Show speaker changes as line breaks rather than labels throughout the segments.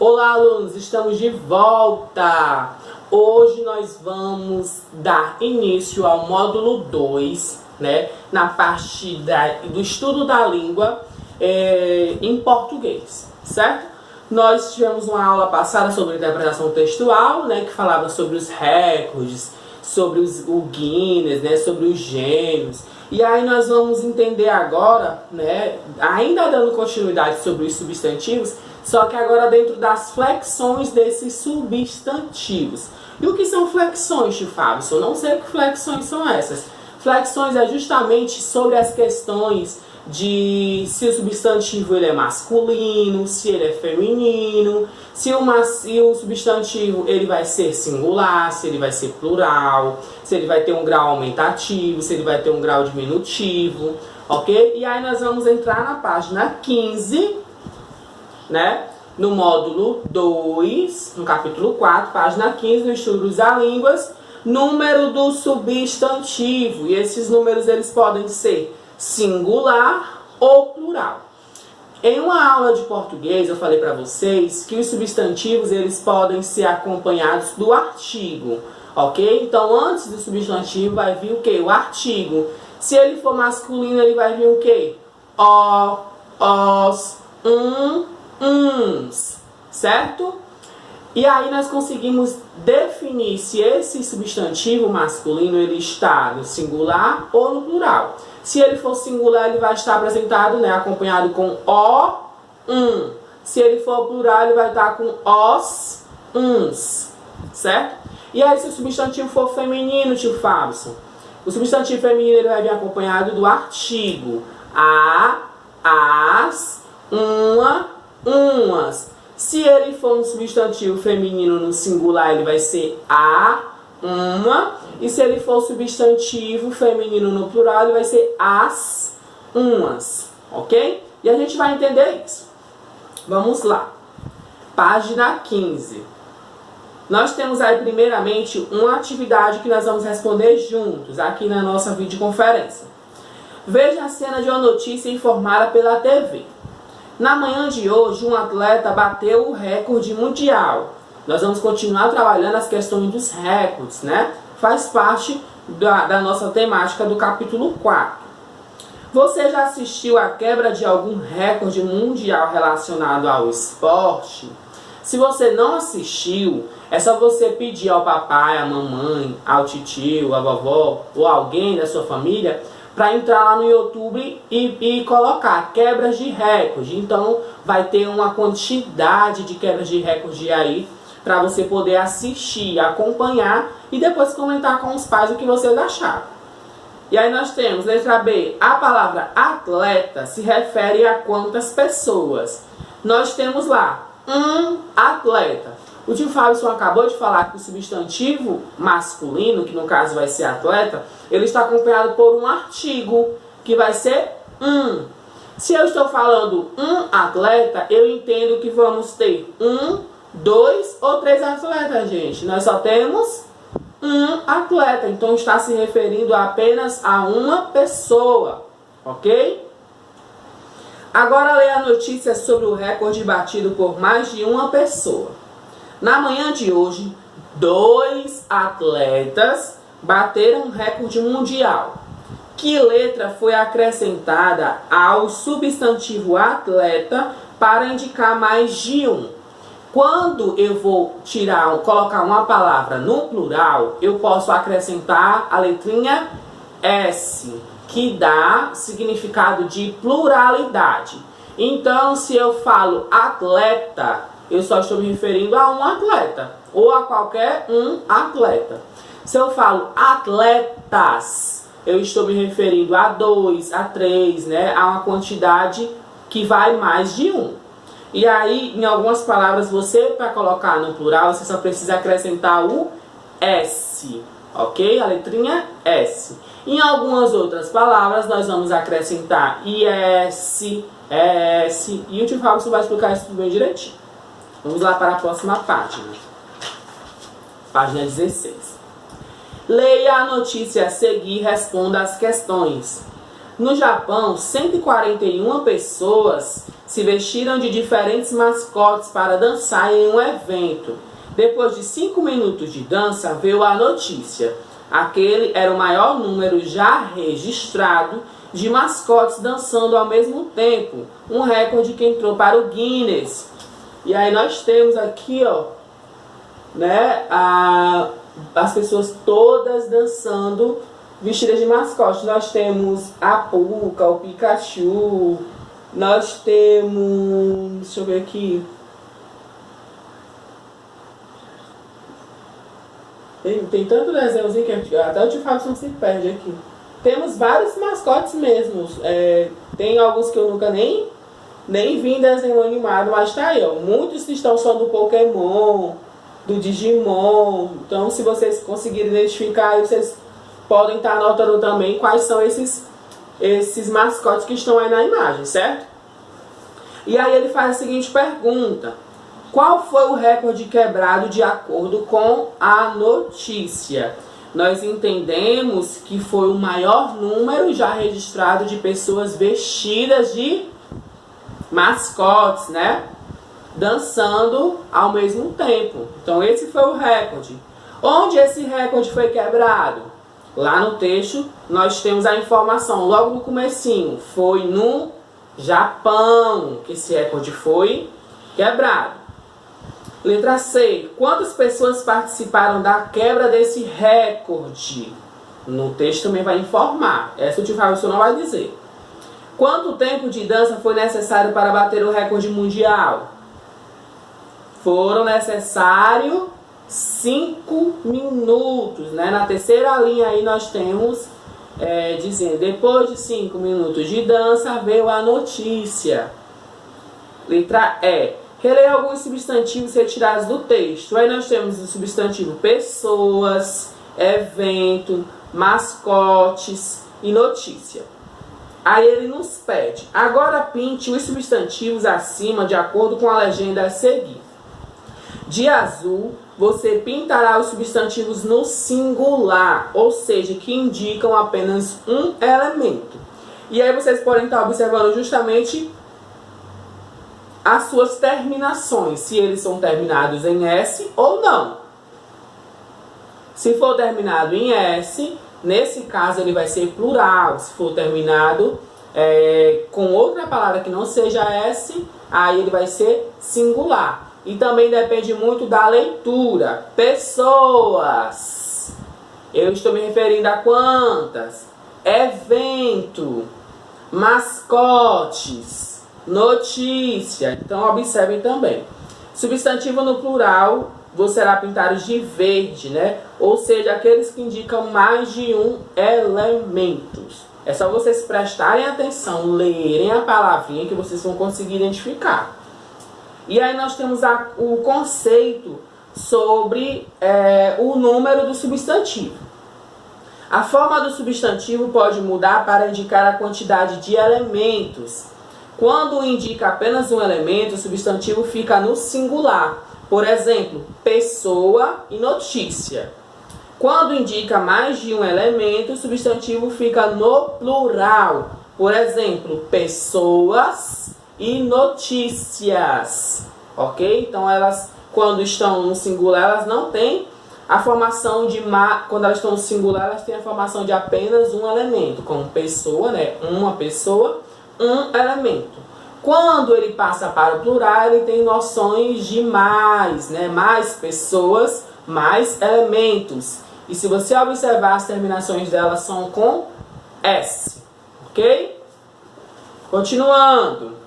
Olá, alunos, estamos de volta! Hoje nós vamos dar início ao módulo 2, né, na parte do estudo da língua em português, certo? Nós tivemos uma aula passada sobre interpretação textual, né, que falava sobre os recordes, sobre o Guinness, né, sobre os gêneros. E aí nós vamos entender agora, né, ainda dando continuidade sobre os substantivos, só que agora dentro das flexões desses substantivos. E o que são flexões, tio Fábio? Eu não sei que flexões são essas. Flexões é justamente sobre as questões de se o substantivo ele é masculino, se ele é feminino, se o substantivo ele vai ser singular, se ele vai ser plural, se ele vai ter um grau aumentativo, se ele vai ter um grau diminutivo, ok? E aí nós vamos entrar na página 15, né? No módulo 2, no capítulo 4, página 15, no estudo das línguas, número do substantivo. E esses números eles podem ser singular ou plural. Em uma aula de português eu falei para vocês que os substantivos eles podem ser acompanhados do artigo, ok? Então antes do substantivo vai vir o que? O artigo. Se ele for masculino ele vai vir o que? O, os, uns, certo? E aí nós conseguimos definir se esse substantivo masculino ele está no singular ou no plural. Se ele for singular, ele vai estar apresentado, né, acompanhado com o, Se ele for plural, ele vai estar com os, uns, certo? E aí se o substantivo for feminino, tio Fábio, o substantivo feminino ele vai vir acompanhado do artigo. A, as, uma, umas. Se ele for um substantivo feminino no singular, ele vai ser a, uma. E se ele for substantivo feminino no plural, ele vai ser as, umas. Ok? E a gente vai entender isso. Vamos lá. Página 15. Nós temos aí primeiramente uma atividade que nós vamos responder juntos aqui na nossa videoconferência. Veja a cena de uma notícia informada pela TV. Na manhã de hoje, um atleta bateu o recorde mundial. Nós vamos continuar trabalhando as questões dos recordes, né? Faz parte da nossa temática do capítulo 4. Você já assistiu à quebra de algum recorde mundial relacionado ao esporte? Se você não assistiu, é só você pedir ao papai, à mamãe, ao titio, à vovó ou alguém da sua família para entrar lá no YouTube e colocar quebras de recorde. Então vai ter uma quantidade de quebras de recorde aí para você poder assistir, acompanhar e depois comentar com os pais o que vocês acharam. E aí nós temos, letra B, a palavra atleta se refere a quantas pessoas? Nós temos lá, um atleta. O tio Fábio acabou de falar que o substantivo masculino, que no caso vai ser atleta, ele está acompanhado por um artigo, que vai ser um. Se eu estou falando um atleta, eu entendo que vamos ter um, 2 ou 3 atletas, gente. Nós só temos um atleta, então está se referindo apenas a uma pessoa, ok? Agora leia a notícia sobre o recorde batido por mais de uma pessoa. Na manhã de hoje, 2 atletas bateram um recorde mundial. Que letra foi acrescentada ao substantivo atleta para indicar mais de um? Quando eu vou colocar uma palavra no plural, eu posso acrescentar a letrinha S, que dá significado de pluralidade. Então, se eu falo atleta, eu só estou me referindo a um atleta, ou a qualquer um atleta. Se eu falo atletas, eu estou me referindo a 2, a 3, né? A uma quantidade que vai mais de um. E aí, em algumas palavras, para colocar no plural, você só precisa acrescentar o S, ok? A letrinha S. Em algumas outras palavras, nós vamos acrescentar IS, ES, e o tio Fábio vai explicar isso tudo bem direitinho. Vamos lá para a próxima página. Página 16. Leia a notícia a seguir e responda as questões. No Japão, 141 pessoas se vestiram de diferentes mascotes para dançar em um evento. Depois de 5 minutos de dança, veio a notícia. Aquele era o maior número já registrado de mascotes dançando ao mesmo tempo. Um recorde que entrou para o Guinness. E aí nós temos aqui, ó, né, as pessoas todas dançando vestidas de mascote. Nós temos a Pucca, o Pikachu. Nós temos... deixa eu ver aqui. Tem tanto desenhozinho que até o tio Fábio se perde aqui. Temos vários mascotes mesmo. Tem alguns que eu nunca nem vi em desenho animado, mas tá aí, ó. Muitos estão só do Pokémon, do Digimon. Então, se vocês conseguirem identificar, aí vocês podem estar anotando também quais são esses mascotes que estão aí na imagem, certo? E aí ele faz a seguinte pergunta: qual foi o recorde quebrado de acordo com a notícia? Nós entendemos que foi o maior número já registrado de pessoas vestidas de mascotes, né? Dançando ao mesmo tempo. Então esse foi o recorde. Onde esse recorde foi quebrado? Lá no texto nós temos a informação logo no comecinho. Foi no Japão que esse recorde foi quebrado. Letra C. Quantas pessoas participaram da quebra desse recorde? No texto também vai informar. Essa o tio Fábio não vai dizer. Quanto tempo de dança foi necessário para bater o recorde mundial? Foram necessários 5 minutos. Né? Na terceira linha aí nós temos dizendo: depois de 5 minutos de dança veio a notícia. Letra E. Releia alguns substantivos retirados do texto. Aí nós temos o substantivo pessoas, evento, mascotes e notícia. Aí ele nos pede: agora pinte os substantivos acima de acordo com a legenda a seguir. De azul, você pintará os substantivos no singular, ou seja, que indicam apenas um elemento. E aí vocês podem estar observando justamente as suas terminações, se eles são terminados em S ou não. Se for terminado em S, nesse caso ele vai ser plural. Se for terminado com outra palavra que não seja S, aí ele vai ser singular. E também depende muito da leitura. Pessoas. Eu estou me referindo a quantas? Evento. Mascotes. Notícia. Então observem também. Substantivo no plural, você irá pintar os de verde, né? Ou seja, aqueles que indicam mais de um elemento. É só vocês prestarem atenção, lerem a palavrinha que vocês vão conseguir identificar. E aí nós temos o conceito sobre o número do substantivo. A forma do substantivo pode mudar para indicar a quantidade de elementos. Quando indica apenas um elemento, o substantivo fica no singular. Por exemplo, pessoa e notícia. Quando indica mais de um elemento, o substantivo fica no plural. Por exemplo, pessoas e notícias. Ok? Então, elas, quando estão no singular, elas não têm a formação de... Quando elas estão no singular, elas têm a formação de apenas um elemento. Como pessoa, né? Uma pessoa, um elemento. Quando ele passa para o plural, ele tem noções de mais, né? Mais pessoas, mais elementos. E se você observar, as terminações delas são com S. Ok? Continuando.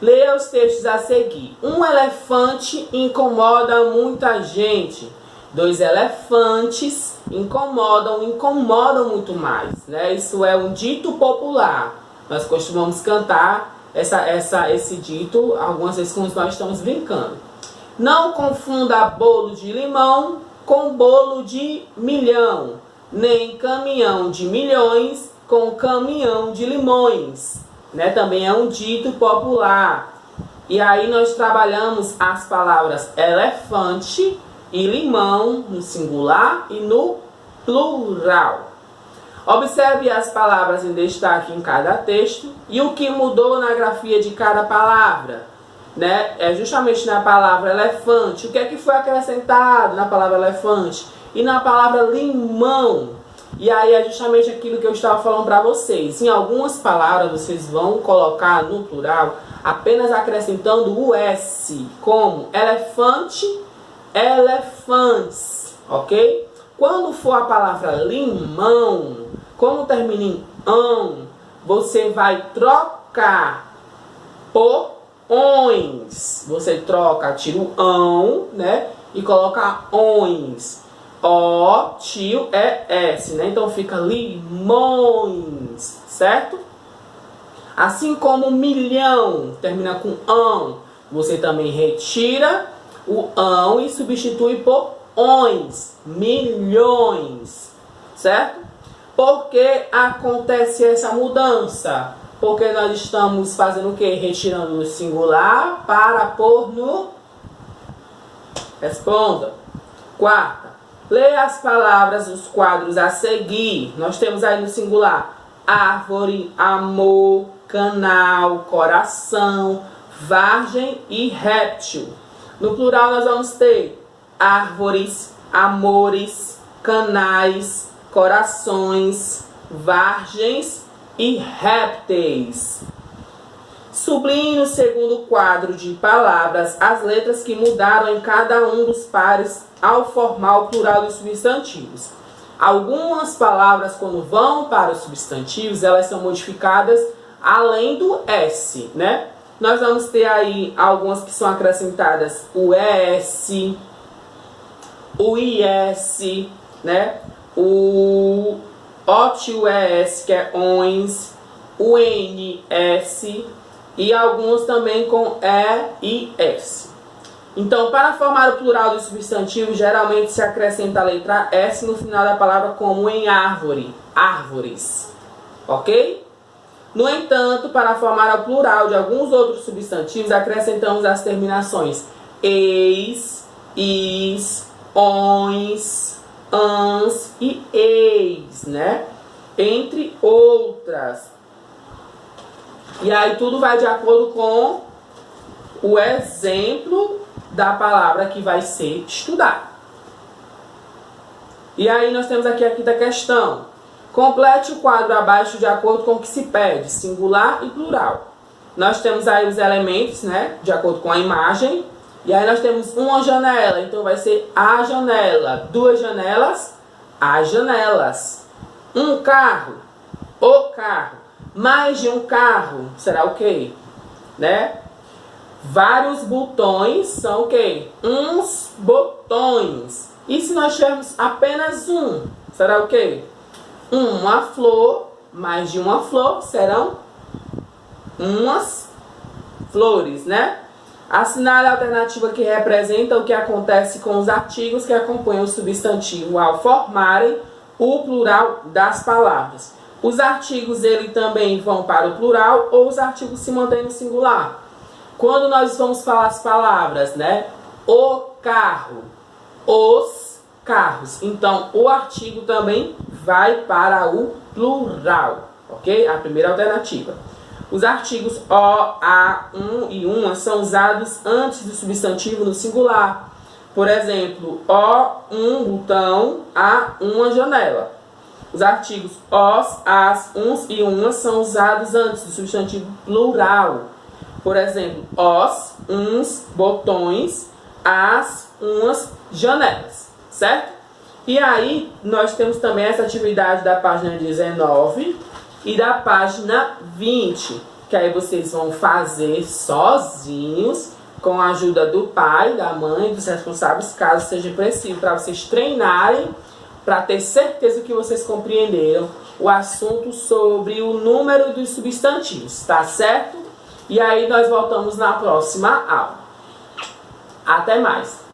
Leia os textos a seguir. Um elefante incomoda muita gente. 2 elefantes incomodam muito mais. Né? Isso é um dito popular. Nós costumamos cantar esse dito algumas vezes quando nós estamos brincando. Não confunda bolo de limão com bolo de milhão, nem caminhão de milhões com caminhão de limões. Né? Também é um dito popular. E aí nós trabalhamos as palavras elefante e limão no singular e no plural. Observe as palavras em destaque em cada texto e o que mudou na grafia de cada palavra, né? É justamente na palavra elefante. O que é que foi acrescentado na palavra elefante? E na palavra limão. E aí é justamente aquilo que eu estava falando para vocês. Em algumas palavras vocês vão colocar no plural apenas acrescentando o S, como elefante, elefantes, ok? Quando for a palavra limão, como termina em ão, você vai trocar por ões. Você troca, tira o ão, né? E coloca ões. O, tio, é S, né? Então fica limões, certo? Assim como milhão termina com ão, você também retira o ão e substitui por ões, milhões, certo? Por que acontece essa mudança? Porque nós estamos fazendo o quê? Retirando no singular para pôr no... Responda. Quarta. Leia as palavras dos quadros a seguir. Nós temos aí no singular árvore, amor, canal, coração, vargem e réptil. No plural nós vamos ter árvores, amores, canais, corações, vargens e répteis. Sublinhe no segundo quadro de palavras as letras que mudaram em cada um dos pares ao formar o plural dos substantivos. Algumas palavras, quando vão para os substantivos, elas são modificadas além do S, né? Nós vamos ter aí algumas que são acrescentadas o ES, o IS, né? O OTIO-ES, que é ONS, o NS e alguns também com E e S. Então, para formar o plural dos substantivos, geralmente se acrescenta a letra S no final da palavra, como em árvore, árvores, ok? No entanto, para formar o plural de alguns outros substantivos, acrescentamos as terminações eis, is, ons, ans e eis, né? Entre outras. E aí tudo vai de acordo com o exemplo da palavra que vai ser estudada. E aí nós temos aqui a quinta questão. Complete o quadro abaixo de acordo com o que se pede, singular e plural. Nós temos aí os elementos, né, de acordo com a imagem. E aí nós temos uma janela, então vai ser a janela. Duas janelas, as janelas. Um carro, o carro. Mais de um carro, será o quê? Né? Vários botões são o quê? Uns botões. E se nós tivermos apenas um, será o quê? Uma flor, mais de uma flor, serão umas flores, né? Assinale a alternativa que representa o que acontece com os artigos que acompanham o substantivo ao formarem o plural das palavras. Os artigos, eles também vão para o plural ou os artigos se mantêm no singular. Quando nós vamos falar as palavras, né? O carro, os carros. Então, o artigo também vai para o plural, ok? A primeira alternativa. Os artigos o, a, um e uma são usados antes do substantivo no singular. Por exemplo, o, um botão, a, uma janela. Os artigos os, as, uns e umas são usados antes do substantivo plural. Por exemplo, os, uns botões, as, umas janelas, certo? E aí, nós temos também essa atividade da página 19 e da página 20, que aí vocês vão fazer sozinhos, com a ajuda do pai, da mãe, dos responsáveis, caso seja preciso, para vocês treinarem, para ter certeza que vocês compreenderam o assunto sobre o número dos substantivos, tá certo? E aí nós voltamos na próxima aula. Até mais!